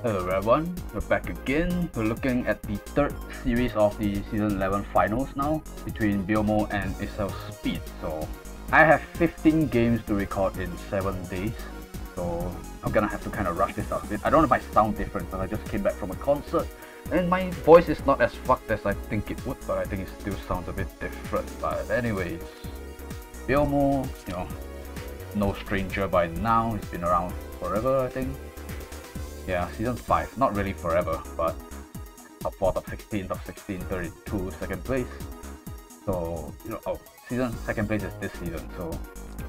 Hello everyone, we're back again. We're looking at the third series of the Season 11 finals now, between Biomo and Accel Speed. So, I have 15 games to record in 7 days, so I'm gonna have to kind of rush this out a bit. I don't know if I sound different, but I just came back from a concert, and my voice is not as fucked as I think it would, but I think it still sounds a bit different. But anyways, Biomo, no stranger by now, he's been around forever, I think. Yeah, season 5, not really forever, but top 4, top 16, top 16, 32, second place. So, season second place is this season, so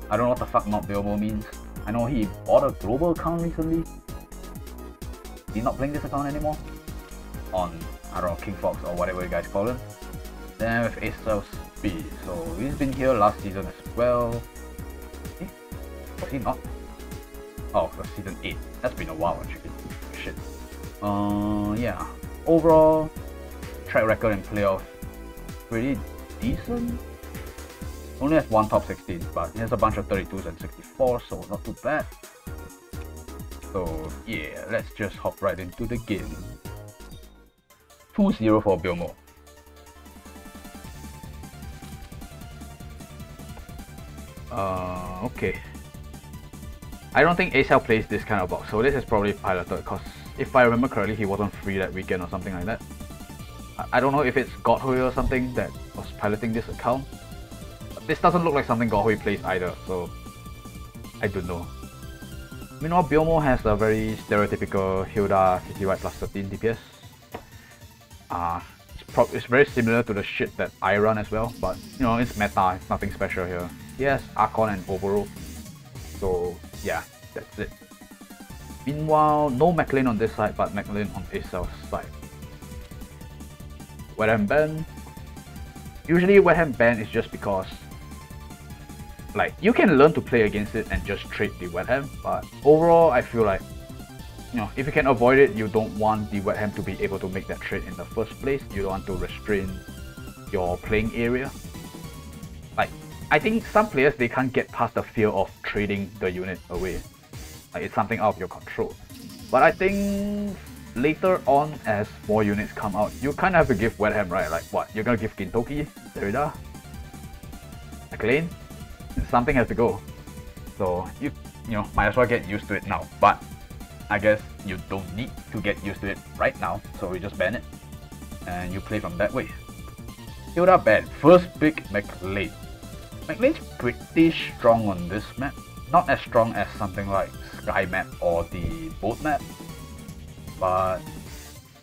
I don't know what the fuck not Biomo means. I know he bought a global account recently. He's not playing this account anymore. On, I don't know, King Fox or whatever you guys call him. Then with Accel Speed, so he's been here last season as well. Was he not? Oh, it was season 8. That's been a while actually. Shit. Yeah. Overall, track record in playoff, pretty decent. Only has one top 16, but he has a bunch of 32s and 64s, so not too bad. So yeah, let's just hop right into the game. 2-0 for Biomo. Okay. I don't think Accel plays this kind of box, so this is probably piloted, because if I remember correctly, he wasn't free that weekend or something like that. I don't know if it's Godhui or something that was piloting this account. But this doesn't look like something Godhui plays either, so I don't know. Meanwhile, Biomo has a very stereotypical Hilda Sissi White plus 13 DPS. It's very similar to the shit that I run as well, but it's meta, it's nothing special here. He has Archon and Overall, so yeah, that's it. Meanwhile, no McLean on this side, but McLean on Accel's side. Wet Hand ban. Usually Wet Hand ban is just because you can learn to play against it and just trade the Wet Hand, but overall I feel like if you can avoid it, you don't want the Wet Hand to be able to make that trade in the first place. You don't want to restrain your playing area. I think some players, they can't get past the fear of trading the unit away. It's something out of your control. But I think later on, as more units come out, you kind of have to give Wet Hand, right? Like what? You're gonna give Gintoki, Derrida, McLean? Something has to go. So you might as well get used to it now. But I guess you don't need to get used to it right now, so we just ban it and you play from that way. Hilda ban, first pick McLean. McLean's pretty strong on this map, not as strong as something like Sky map or the Boat map, but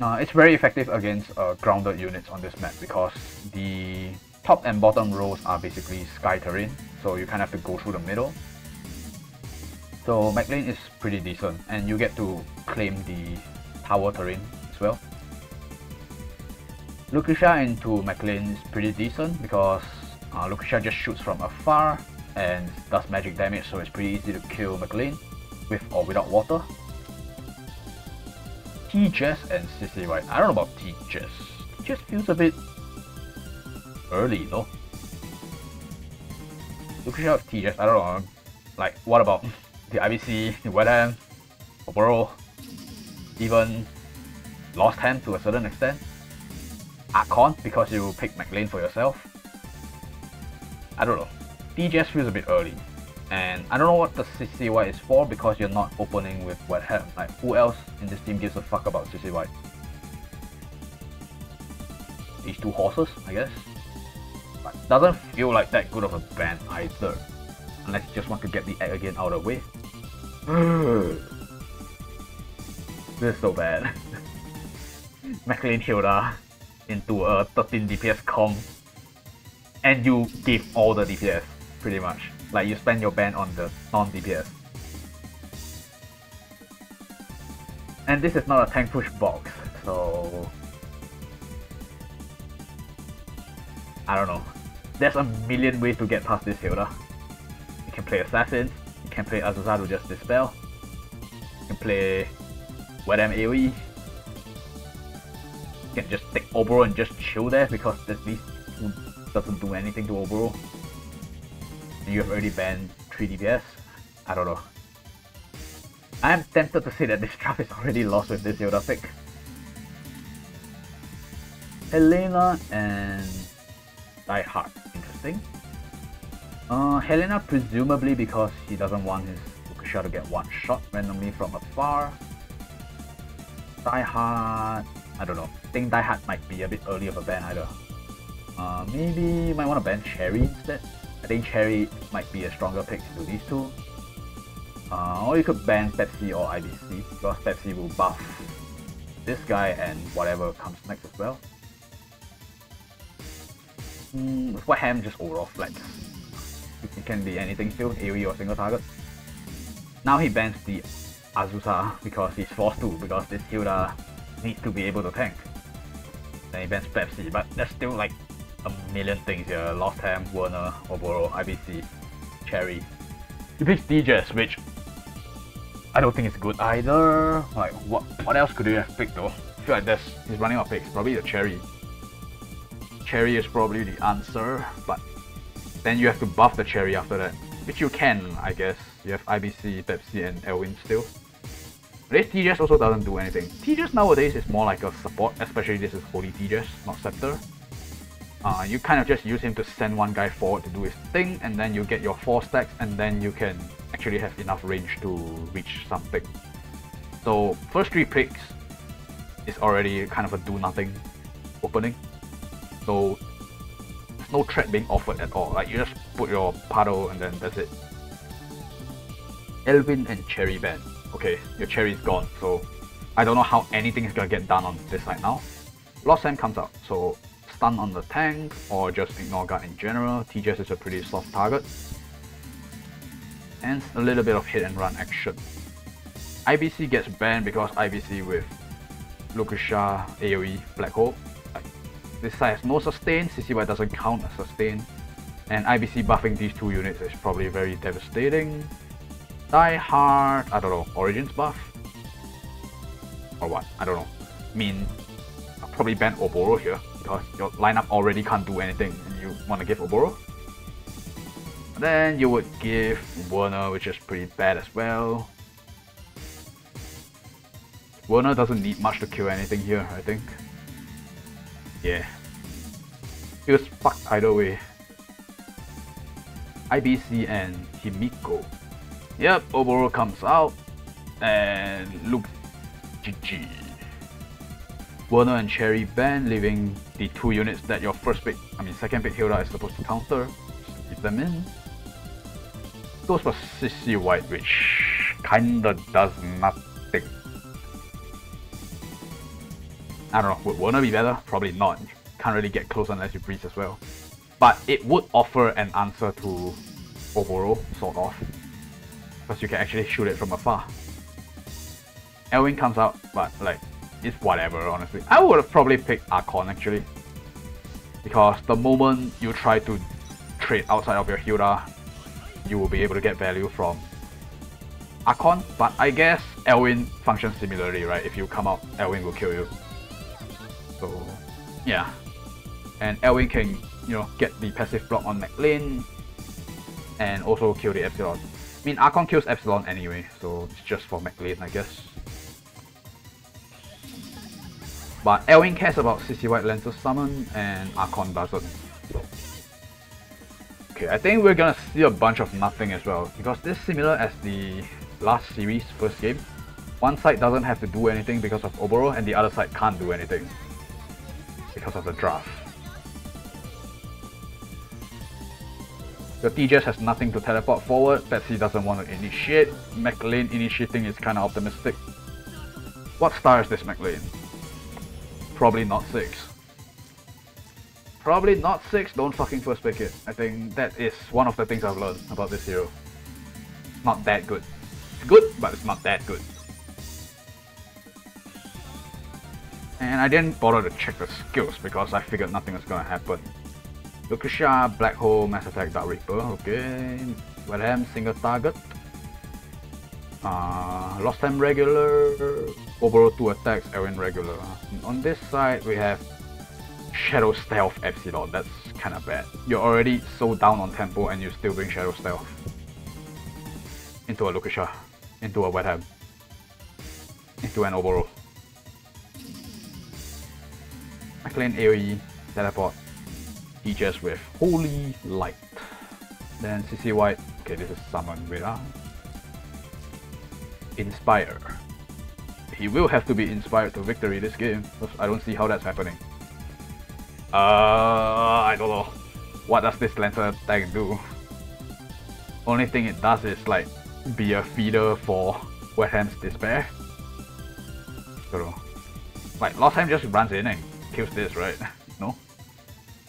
it's very effective against grounded units on this map because the top and bottom rows are basically Sky terrain, so you kind of have to go through the middle. So McLean is pretty decent, and you get to claim the tower terrain as well. Lucretia into McLean is pretty decent because Lucretia just shoots from afar and does magic damage, so it's pretty easy to kill McLean with or without water. T-Jess and Sissi White. I don't know about T-Jess. T-Jess feels a bit early though. Lucretia of T-Jess, I don't know. What about the IBC, the Wet Hand, overall, even Lost Hand to a certain extent? Archon, because you pick McLean for yourself? I don't know. T-Jess feels a bit early. And I don't know what the Sissi White is for because you're not opening with Wet Hand. Who else in this team gives a fuck about Sissi White? These two horses, I guess? But doesn't feel like that good of a ban either. Unless you just want to get the egg again out of the way. This is so bad. McLean Hilda into a 13 DPS comp. And you give all the DPS, pretty much. You spend your ban on the non-DPS. And this is not a tank push box, so I don't know. There's a million ways to get past this Hilda. You can play Assassins, you can play Azusa to just dispel, you can play Wet Hand AoE, you can just take Oboro and just chill there because at least doesn't do anything to Oboro. And you have already banned 3 DPS. I don't know. I am tempted to say that this draft is already lost with this Hilda pick. Helena and Die Hard. Interesting. Helena presumably because he doesn't want his Lucasia to get one shot randomly from afar. Die Hard, I don't know. I think Die Hard might be a bit early of a ban either. Maybe you might want to ban Cherry instead. I think Cherry might be a stronger pick to these two. Or you could ban Pepsi or IBC because Pepsi will buff this guy and whatever comes next as well. With White Ham, just overall flex. It can be anything still, AoE or single target. Now he bans the Azusa because he's forced to, because this Hilda needs to be able to tank. Then he bans Pepsi, but there's still like a million things here. Lost Ham, Werner, Oboro, IBC, Cherry. He picks DJs, which I don't think it's good either. Like, what else could you have picked though? I feel like he's running out of picks. Probably the Cherry. Cherry is probably the answer, but then you have to buff the Cherry after that, which you can, I guess. You have IBC, Pepsi, and Elwin still. But this TGS also doesn't do anything. TGS nowadays is more like a support, especially this is Holy TGS, not Scepter. You kind of just use him to send one guy forward to do his thing, and then you get your 4 stacks, and then you can actually have enough range to reach something. So first 3 picks is already kind of a do-nothing opening. So there's no threat being offered at all. Like, you just put your puddle and then that's it. Elwin and Cherry ban. Okay, your Cherry is gone, so I don't know how anything is gonna get done on this side now. Lost Sam comes out, so stun on the tank or just ignore guard in general. TGS is a pretty soft target. And a little bit of hit and run action. IBC gets banned because IBC with Lucasia, AoE, Black Hole. This side has no sustain, Sissi doesn't count as sustain, and IBC buffing these 2 units is probably very devastating. Die Hard, I don't know, Origins buff? Or what? I don't know. I mean, I'll probably ban Oboro here, because your lineup already can't do anything and you want to give Oboro. Then you would give Werner, which is pretty bad as well. Werner doesn't need much to kill anything here, I think. Yeah. He was fucked either way. IBC and Himiko. Yep, Oboro comes out and looks GG. Werner and Cherry ban, leaving the 2 units that your second pick Hilda is supposed to counter. Just keep them in. Goes for Sissi White, which kinda does nothing. I don't know, would Werner be better? Probably not. You can't really get close unless you breeze as well. But it would offer an answer to Oboro, sort of. Because you can actually shoot it from afar. Elwin comes out, but like, it's whatever, honestly. I would have probably picked Archon actually. Because the moment you try to trade outside of your Hilda, you will be able to get value from Archon. But I guess Elwin functions similarly, right? If you come out, Elwin will kill you. So yeah, and Elwin can, you know, get the passive block on McLean and also kill the Epsilon. I mean, Archon kills Epsilon anyway, so it's just for McLean, I guess. But Elwin cares about Sissi White Lancer summon and Archon doesn't. So. Okay, I think we're gonna see a bunch of nothing as well, because this is similar as the last series first game. One side doesn't have to do anything because of Oboro, and the other side can't do anything because of the draft. The TGS has nothing to teleport forward, Pepsi doesn't want to initiate, McLean initiating is kinda optimistic. What star is this McLean? Probably not 6. Probably not 6, don't fucking first pick it. I think that is one of the things I've learned about this hero. It's not that good. It's good, but it's not that good. And I didn't bother to check the skills because I figured nothing was gonna happen. Lucasia, Black Hole, Mass Attack, Dark Reaper, okay. Wilhelm, single target. Lost Time regular, Oboro 2 attacks, Elwin regular. And on this side we have Shadow Stealth Epsilon, that's kinda bad. You're already so down on tempo and you still bring Shadow Stealth into a Lucasia, into a Wilhelm. into an overroll. McLean AoE, teleport, Teachers with Holy Light. Then Sissi White, okay, this is Summon Radar. Inspire. He will have to be inspired to victory this game, because I don't see how that's happening. I don't know. What does this Lancer tag do? Only thing it does is like be a feeder for Wet Ham's Despair. Don't know. Like Lost Ham just runs in and kills this, right? No?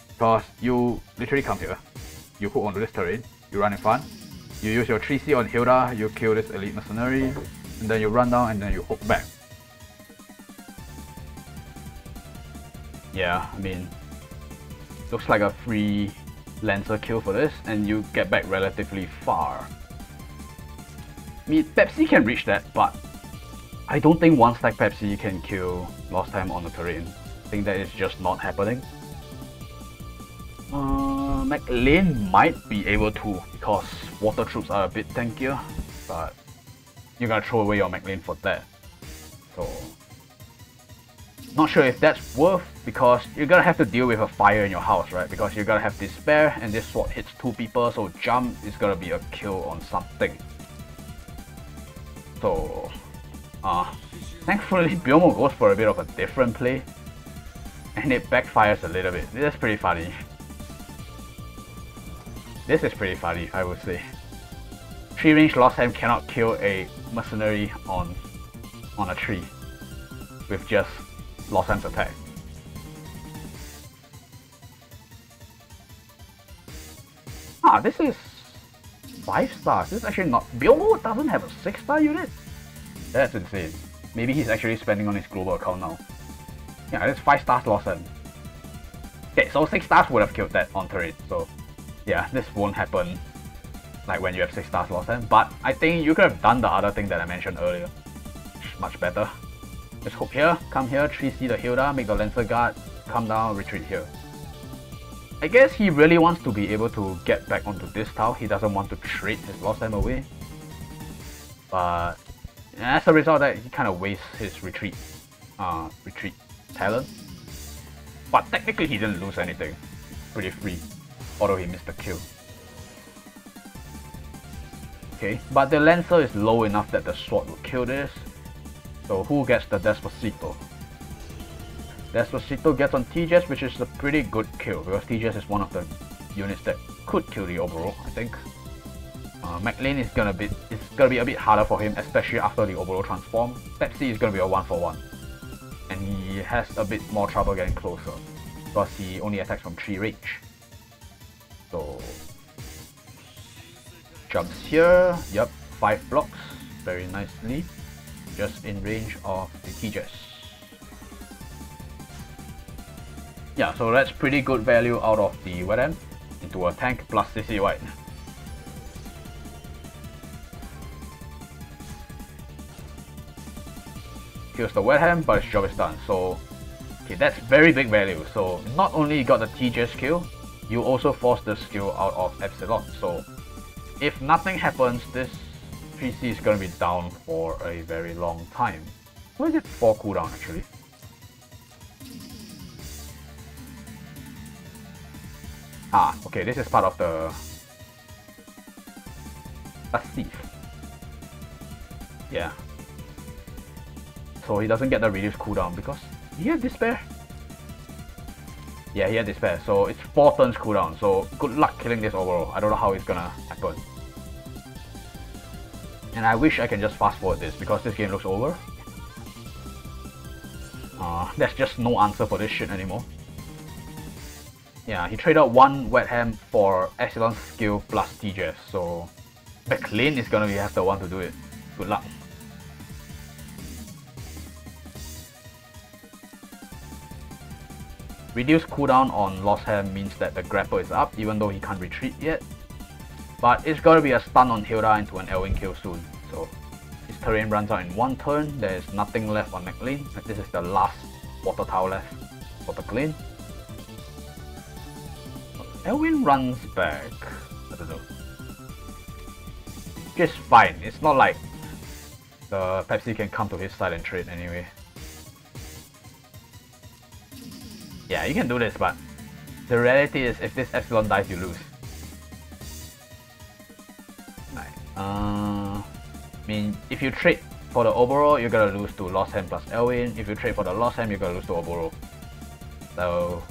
Because you literally come here, you hook onto this terrain, you run in front, you use your 3C on Hilda, you kill this elite mercenary, and then you run down and then you hook back. Yeah, I mean, looks like a free Lancer kill for this, and you get back relatively far. I mean, Pepsi can reach that, but I don't think one stack Pepsi can kill Lost Time on the terrain. I think that is just not happening. McLean might be able to, because water troops are a bit tankier, but you're gonna throw away your McLean for that. So, not sure if that's worth, because you're gonna have to deal with a fire in your house, right? Because you're gonna have Despair, and this sword hits 2 people, so jump is gonna be a kill on something. So, thankfully Biomo goes for a bit of a different play, and it backfires a little bit. This is pretty funny. This is pretty funny, I would say. 3 range Lost Ham cannot kill a mercenary on a tree with just Lost Ham's attack. This is 5 stars. This is actually not... Biomo doesn't have a 6-star unit? That's insane. Maybe he's actually spending on his global account now. Yeah, that's 5 stars Lost Ham. Okay, so 6 stars would have killed that on turret, so... yeah, this won't happen like when you have 6 stars Lost Ham, but I think you could have done the other thing that I mentioned earlier. Much better. Just hook here, come here, 3C the Hilda, make the Lancer guard, come down, retreat here. I guess he really wants to be able to get back onto this tile. He doesn't want to trade his Lost Ham away. But as a result of that, he kind of wastes his retreat talent. But technically he didn't lose anything. Pretty free. Although he missed the kill. Okay, but the Lancer is low enough that the sword will kill this. So who gets the Despacito? Despacito gets on TJS, which is a pretty good kill, because TJS is one of the units that could kill the overall, I think. McLean is gonna be a bit harder for him, especially after the overall transform. Pepsi is gonna be a 1-for-1. And he has a bit more trouble getting closer, because he only attacks from 3 range. So, jumps here, yep, 5 blocks, very nicely, just in range of the TJS. Yeah, so that's pretty good value out of the Wet Ham into a tank plus Sissi White. Kills the Wet Ham, but his job is done, so okay, that's very big value. So not only you got the TJS kill, you also force the skill out of Accel. So if nothing happens, this 3C is going to be down for a very long time. Why is it 4 cooldown actually? Okay, this is part of the thief. Yeah. So he doesn't get the reduced cooldown because he had Despair. Yeah, he had Despair, so it's 4 turns cooldown, so good luck killing this overall. I don't know how it's gonna happen. And I wish I can just fast forward this, because this game looks over. There's just no answer for this shit anymore. Yeah, he traded 1 Wet Ham for S11 skill plus TJS, so McLean is gonna have the one to do it. Good luck. Reduced cooldown on Lost Ham means that the grapple is up, even though he can't retreat yet. But it's gonna be a stun on Hilda into an Elwing kill soon. So his terrain runs out in 1 turn, there is nothing left on McLean. This is the last water tower left for McLean. Elwing runs back. I don't know. Just fine. It's not like the Pepsi can come to his side and trade anyway. Yeah, you can do this, but the reality is if this Epsilon dies, you lose. Right. I mean, if you trade for the overall, you're gonna lose to Lost Hand plus Elwin. If you trade for the Lost Hand, you're gonna lose to Oboro. So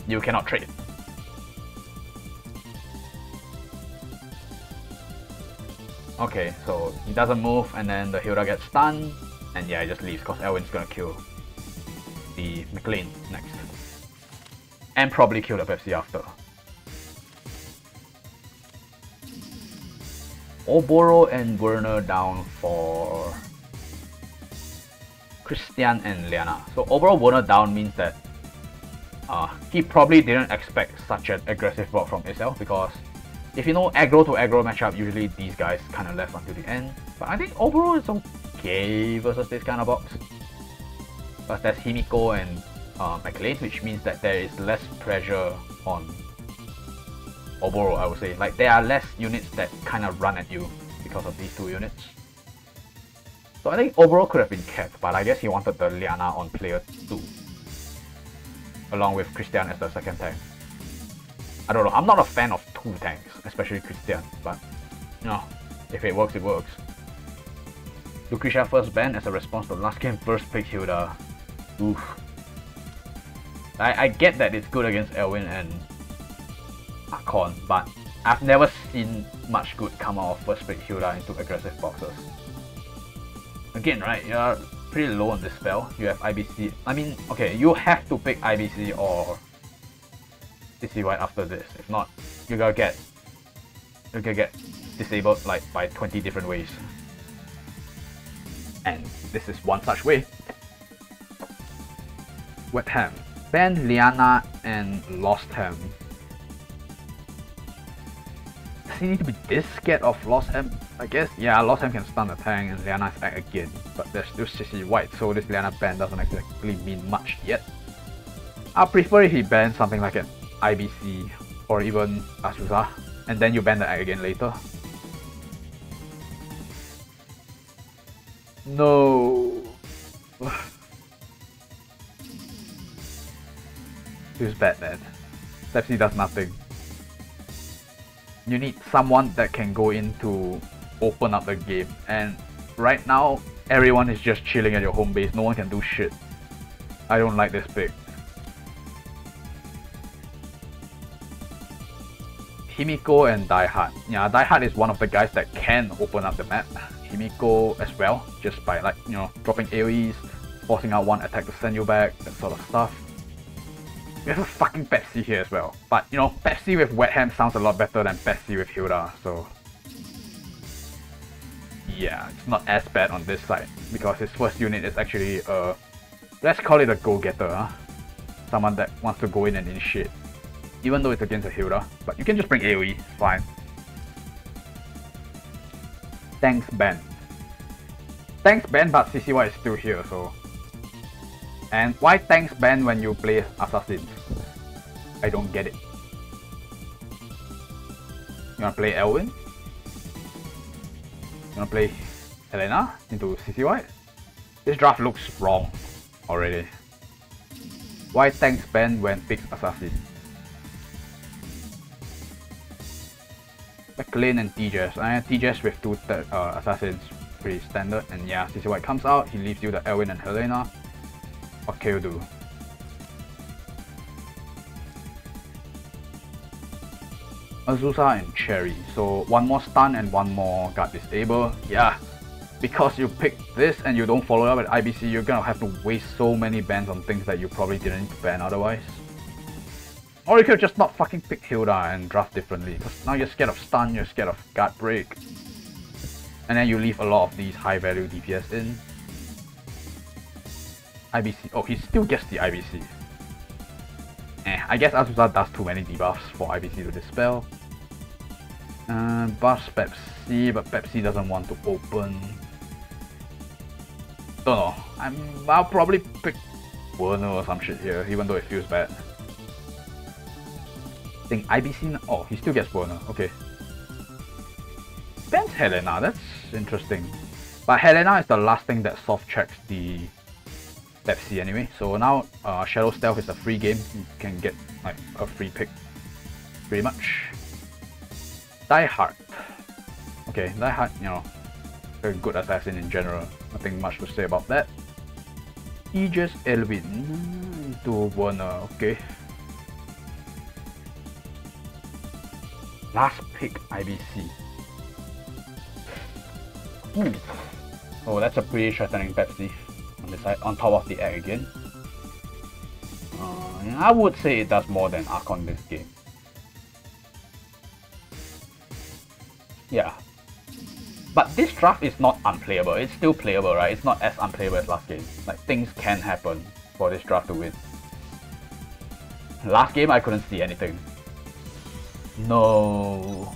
you cannot trade. Okay, so he doesn't move, and then the Hilda gets stunned, and yeah, he just leaves because Elwin's gonna kill the McLean next. And probably kill the Pepsi after. Oboro and Werner down for Christian and Liana. So overall Werner down means that he probably didn't expect such an aggressive block from Accel, because if you know aggro to aggro matchup, usually these guys kind of left until the end. But I think overall it's okay versus this kind of box. But there's Himiko and McLean, which means that there is less pressure on Oboro, I would say. Like, there are less units that kind of run at you because of these two units. So I think Oboro could have been kept, but I guess he wanted the Liana on player 2. Along with Christian as the second tank. I don't know, I'm not a fan of 2 tanks, especially Christian, but you know, if it works, it works. Lucretia first ban as a response to last game first pick Hilda. Oof. I get that it's good against Elwin and Akon, but I've never seen much good come out of first pick Hilda into aggressive boxes. Again, right, you're pretty low on this spell. You have IBC. I mean, okay, you have to pick IBC or Sissi right after this. If not, you're gonna get disabled like by 20 different ways. And this is one such way. Wet Ham. Ban Liana and Lost Ham. Does he need to be this scared of Lost Ham? I guess, yeah, Lost Ham can stun the tank and Liana is back again. But there's still Sissi white, so this Liana ban doesn't exactly mean much yet. I prefer if he bans something like an IBC or even Azusa, and then you ban the egg again later. No. Feels bad, man. Pepsi does nothing. You need someone that can go in to open up the game, and right now everyone is just chilling at your home base. No one can do shit. I don't like this pick. Himiko and Diehard. Yeah, Diehard is one of the guys that can open up the map. Himiko as well, just by, like, you know, dropping AoEs, forcing out one attack to send you back, that sort of stuff. We have a fucking Pepsi here as well. But, you know, Pepsi with Wet Ham sounds a lot better than Pepsi with Hilda, so yeah, it's not as bad on this side, because his first unit is actually let's call it a go-getter, huh? Someone that wants to go in and initiate. Even though it's against a Hilda, but you can just bring AoE, it's fine. Thanks ban. Thanks ban, but Sissi is still here, so. And why thanks ban when you play Assassins? I don't get it. You wanna play Elwin? You wanna play Helena into Sissi White? This draft looks wrong already. Why thanks ban when picks Assassin? McLean and TJS. TJS with 2 assassins, pretty standard. And yeah, Sissi White comes out, he leaves you the Elwin and Helena. What can you do? Azusa and Cherry. So one more stun and one more guard disable. Yeah, because you pick this and you don't follow up with IBC, you're gonna have to waste so many bans on things that you probably didn't need to ban otherwise. Or you could just not fucking pick Hilda and draft differently, because now you're scared of stun, you're scared of guard break. And then you leave a lot of these high value DPS in. IBC, oh, he still gets the IBC. I guess Azusa does too many debuffs for IBC to dispel. Buffs Pepsi, but Pepsi doesn't want to open. Don't know, I'll probably pick Werner or some shit here, even though it feels bad. I think IBC, oh, he still gets Werner, okay. Bans Helena, that's interesting. But Helena is the last thing that soft checks the Pepsi anyway. So now Shadow Stealth is a free game. You can get like a free pick, pretty much. Die Hard. Okay, Die Hard, you know, very good assassin in general. Nothing much to say about that. Aegis Elvin to Warner. Okay. Last pick IBC. Oh, that's a pretty threatening Pepsi on the side, on top of the egg again. I would say it does more than Archon this game. Yeah. But this draft is not unplayable, it's still playable, right? It's not as unplayable as last game. Like, things can happen for this draft to win. Last game I couldn't see anything. No.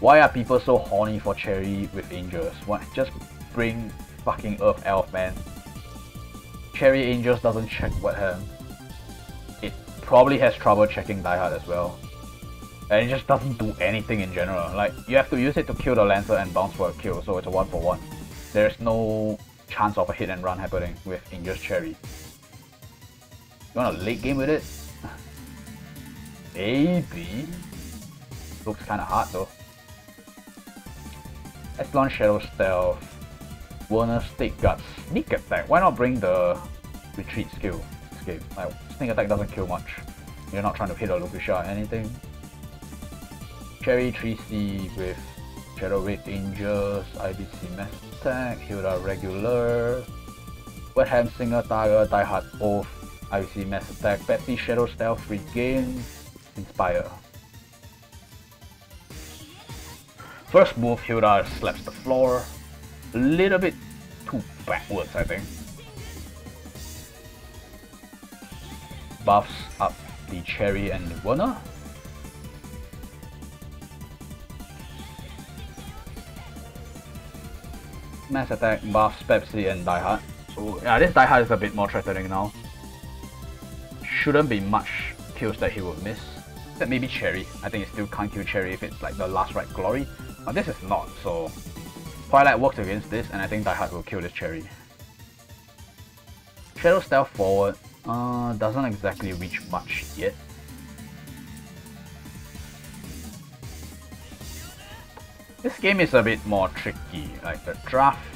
Why are people so horny for Cherry with Angels? What? Just bring fucking Earth Elf, man. Cherry Angels doesn't check Wetham. It probably has trouble checking Die Hard as well. And it just doesn't do anything in general. Like, you have to use it to kill the Lancer and bounce for a kill, so it's a 1-for-1. There's no chance of a hit and run happening with Angel's Cherry. You want a late game with it? Maybe. Looks kinda hard though. S11 Shadow Stealth. Warner Stake Guts. Sneak Attack. Why not bring the retreat skill this game? Like, Sneak Attack doesn't kill much. You're not trying to hit a Lucretia or anything. Cherry 3C with Shadow Wave Angels, IBC Mass Attack, Hilda Regular, Wetham Singer Tiger, Die Hard Oath, IBC Mass Attack, Pepsi Shadow Stealth, Free Game, Inspire. First move, Hilda slaps the floor. A little bit too backwards, I think. Buffs up the Cherry and the Warner. Mass Attack buffs Pepsi and Die Hard. So yeah, this Die Hard is a bit more threatening now. Shouldn't be much kills that he would miss. Except maybe Cherry. I think it still can't kill Cherry if it's like the last right glory. But this is not, so Twilight works against this, and I think Die Hard will kill this Cherry. Shadow Stealth forward doesn't exactly reach much yet. This game is a bit more tricky, like the draft.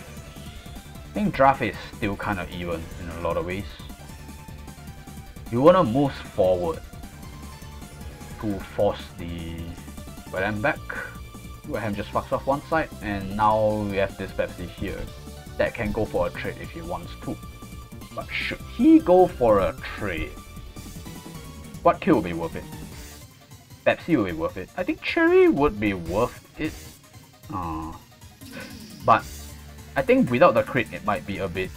I think draft is still kind of even in a lot of ways. You want to move forward to force the Wetham back. Wetham just fucks off one side, and now we have this Pepsi here that can go for a trade if he wants to. But should he go for a trade? What kill will be worth it? Pepsi will be worth it. I think Cherry would be worth it. But I think without the crit it might be a bit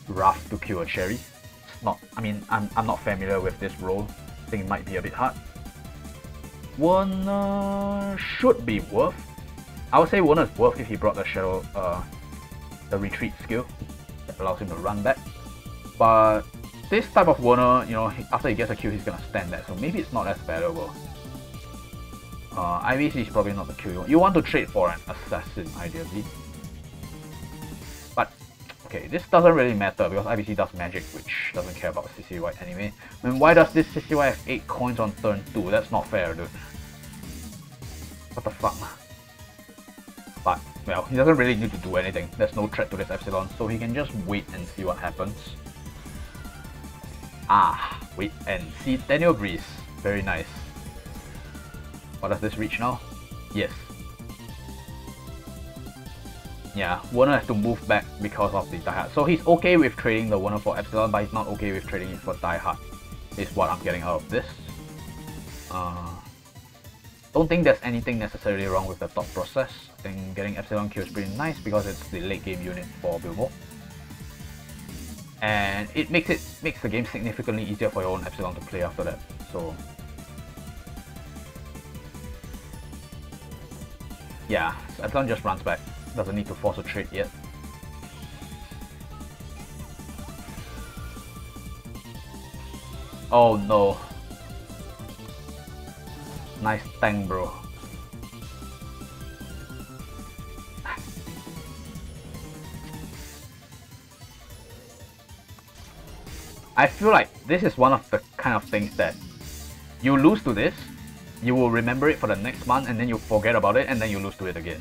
rough to kill a Cherry. It's not, I mean, I'm not familiar with this role. I think it might be a bit hard. Warner should be worth. I would say Warner is worth if he brought the Shadow, the retreat skill that allows him to run back. But this type of Warner, you know, after he gets a kill he's gonna stand there, so maybe it's not as valuable. IVC is probably not the kill you want to trade for an assassin ideally. But okay, this doesn't really matter because IVC does magic, which doesn't care about Sissi White anyway. I mean, why does this Sissi White have 8 coins on turn 2? That's not fair, dude. What the fuck? But well, he doesn't really need to do anything. There's no threat to this Epsilon, so he can just wait and see what happens. Wait and see. Daniel Breeze. Very nice. What does this reach now? Yes. Yeah, Warner has to move back because of the Die Hard. So he's okay with trading the Warner for Epsilon, but he's not okay with trading it for Die Hard. Is what I'm getting out of this. Don't think there's anything necessarily wrong with the thought process. I think getting Epsilon kill is pretty nice because it's the late game unit for Bilbo. And it makes the game significantly easier for your own Epsilon to play after that. So yeah, so Epsilon just runs back. Doesn't need to force a trade yet. Oh no. Nice tank, bro. I feel like this is one of the kind of things that you lose to this, you will remember it for the next month, and then you forget about it, and then you lose to it again.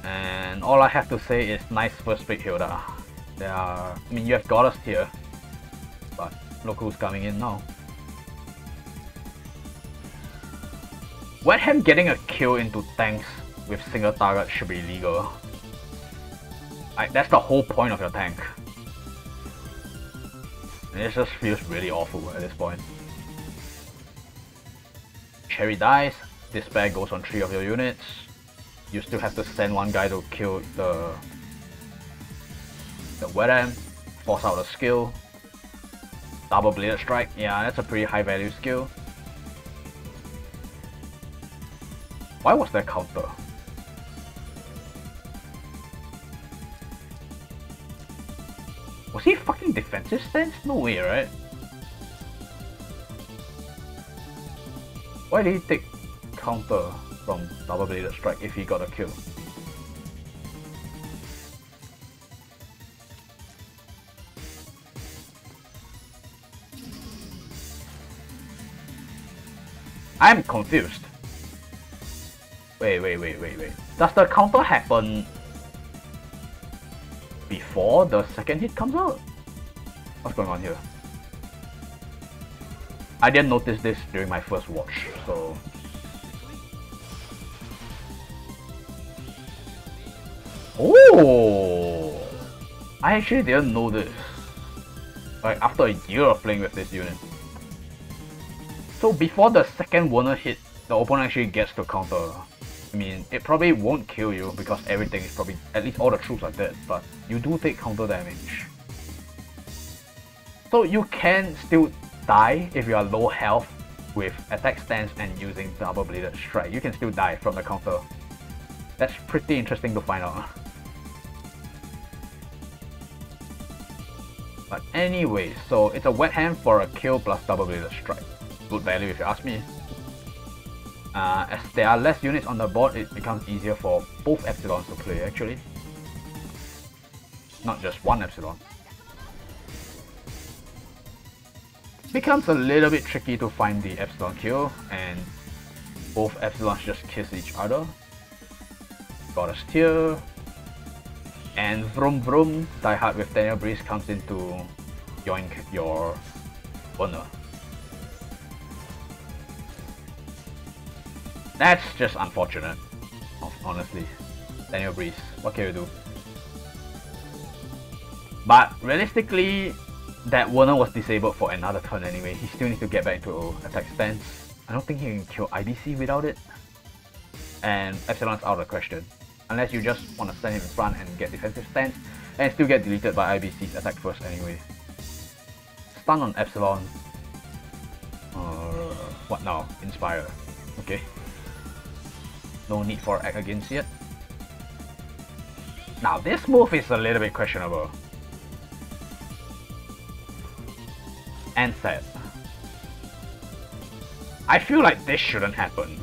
And all I have to say is nice first pick, Hilda. I mean, you have Goddess here, but look who's coming in now. Wet Ham getting a kill into tanks with single target should be legal. That's the whole point of your tank. And it just feels really awful at this point. Cherry dies, Dispel goes on 3 of your units. You still have to send one guy to kill the Wet Ham, force out a skill. Double Bladed Strike, yeah, that's a pretty high value skill. Why was that counter? Was he fucking defensive stance? No way, right? Why did he take counter from Double Bladed Strike if he got a kill? I'm confused. Wait. Does the counter happen before the second hit comes out? What's going on here? I didn't notice this during my first watch, so... Oh! I actually didn't know this. Like, after a year of playing with this unit. So before the second Warner hit, the opponent actually gets to counter. I mean, it probably won't kill you because everything is probably, at least all the troops are dead, but you do take counter damage. So you can still die if you are low health with attack stance and using Double Bladed Strike. You can still die from the counter. That's pretty interesting to find out. But anyway, so it's a Wet Hand for a kill plus Double Bladed Strike. Good value if you ask me. As there are less units on the board, it becomes easier for both Epsilons to play actually. Not just one Epsilon. Becomes a little bit tricky to find the Epsilon kill, and both Epsilons just kiss each other. Goddess tier. And vroom vroom, Die Hard with Daniel Breeze comes in to yoink your owner. That's just unfortunate, honestly. Daniel Breeze, what can you do? But realistically, that Warner was disabled for another turn anyway. He still needs to get back into attack stance. I don't think he can kill IBC without it. And Epsilon's out of the question. Unless you just want to stand him in front and get defensive stance, and still get deleted by IBC's attack first anyway. Stun on Epsilon. What now? Inspire. Okay. No need for act against yet. Now this move is a little bit questionable. And sad. I feel like this shouldn't happen.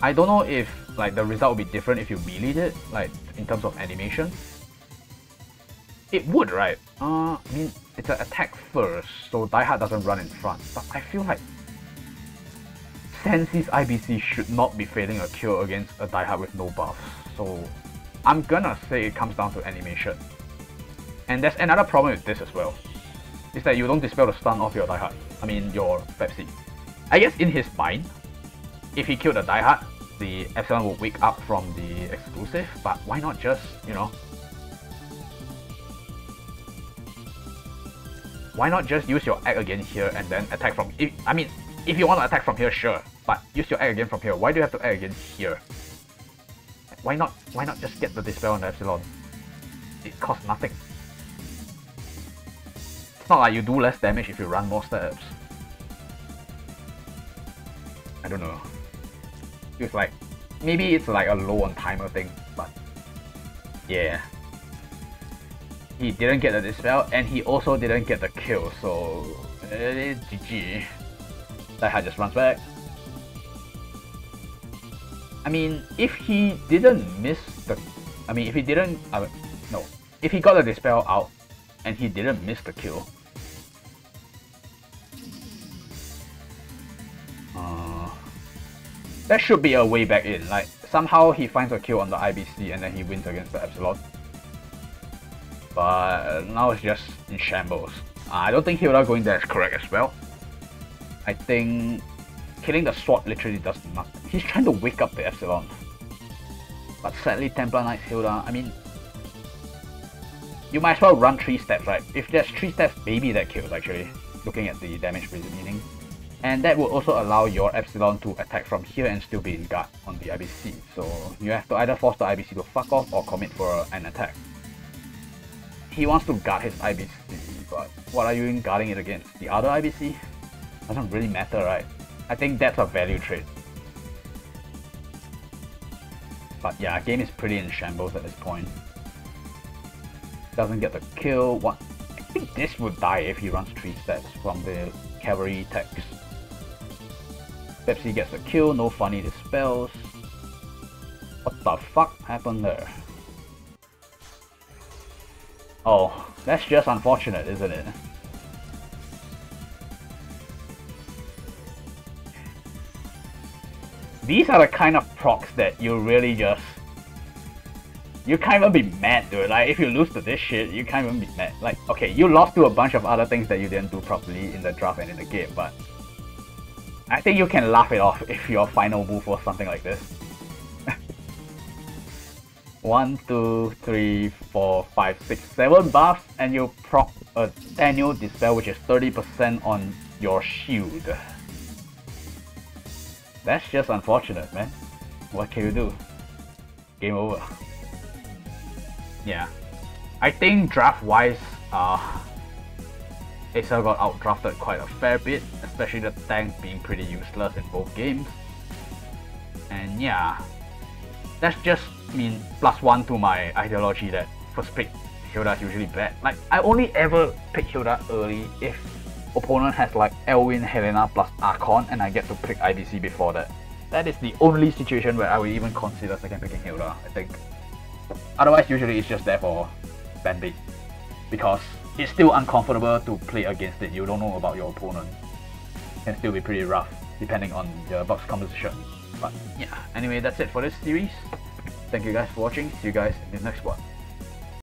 I don't know if like the result would be different if you melee it, like in terms of animation. It would, right? I mean, it's an attack first, so Die Hard doesn't run in front. But I feel like Sensei's IBC should not be failing a kill against a Die Hard with no buffs. So I'm gonna say it comes down to animation. And there's another problem with this as well. Is that you don't dispel the stun off your Die Hard. I mean your Pepsi. I guess in his mind, if he killed the Die Hard, the Epsilon will wake up from the exclusive, but why not just, you know, why not just use your act again here and then attack from, I mean, if you want to attack from here, sure, but use your act again from here. Why do you have to act again here? Why not just get the dispel on the Epsilon? It costs nothing. It's not like you do less damage if you run more steps. I don't know. It's like, maybe it's like a low on timer thing, but yeah. He didn't get the dispel and he also didn't get the kill, so GG. Die Hard just runs back. I mean, if he didn't miss the... I mean, if he didn't... no. If he got the dispel out and he didn't miss the kill. There should be a way back in, like somehow he finds a kill on the IBC and then he wins against the Epsilon. But now it's just in shambles. I don't think Hilda going there is correct as well. I think killing the sword literally does nothing. He's trying to wake up the Epsilon. But sadly Templar Knights Hilda, I mean, you might as well run 3 steps, right? If there's 3 steps, maybe that kills actually, looking at the damage meaning. And that will also allow your Epsilon to attack from here and still be in guard on the IBC. So you have to either force the IBC to fuck off or commit for an attack. He wants to guard his IBC, but what are you even guarding it against? The other IBC? Doesn't really matter, right? I think that's a value trade. But yeah, game is pretty in shambles at this point. Doesn't get the kill. What? I think this would die if he runs 3 steps from the cavalry text. Pepsi gets the kill, no funny dispels. What the fuck happened there? Oh, that's just unfortunate, isn't it? These are the kind of procs that you really just... You can't even be mad, dude. Like, if you lose to this shit, you can't even be mad. Like, okay, you lost to a bunch of other things that you didn't do properly in the draft and in the game, but I think you can laugh it off if your final move was something like this. 1, 2, 3, 4, 5, 6, 7 buffs, and you proc a annual dispel, which is 30% on your shield. That's just unfortunate, man. What can you do? Game over. Yeah. I think draft-wise, Accel got outdrafted quite a fair bit, especially the tank being pretty useless in both games. And yeah, that's just +1 to my ideology that first pick Hilda is usually bad. Like, I only ever pick Hilda early if opponent has like Elwyn, Helena plus Archon and I get to pick IBC before that. That is the only situation where I would even consider second picking Hilda, I think. Otherwise, usually it's just there for bandit, because it's still uncomfortable to play against it. You don't know about your opponent. It can still be pretty rough depending on the box composition. But yeah, anyway, that's it for this series. Thank you guys for watching. See you guys in the next one.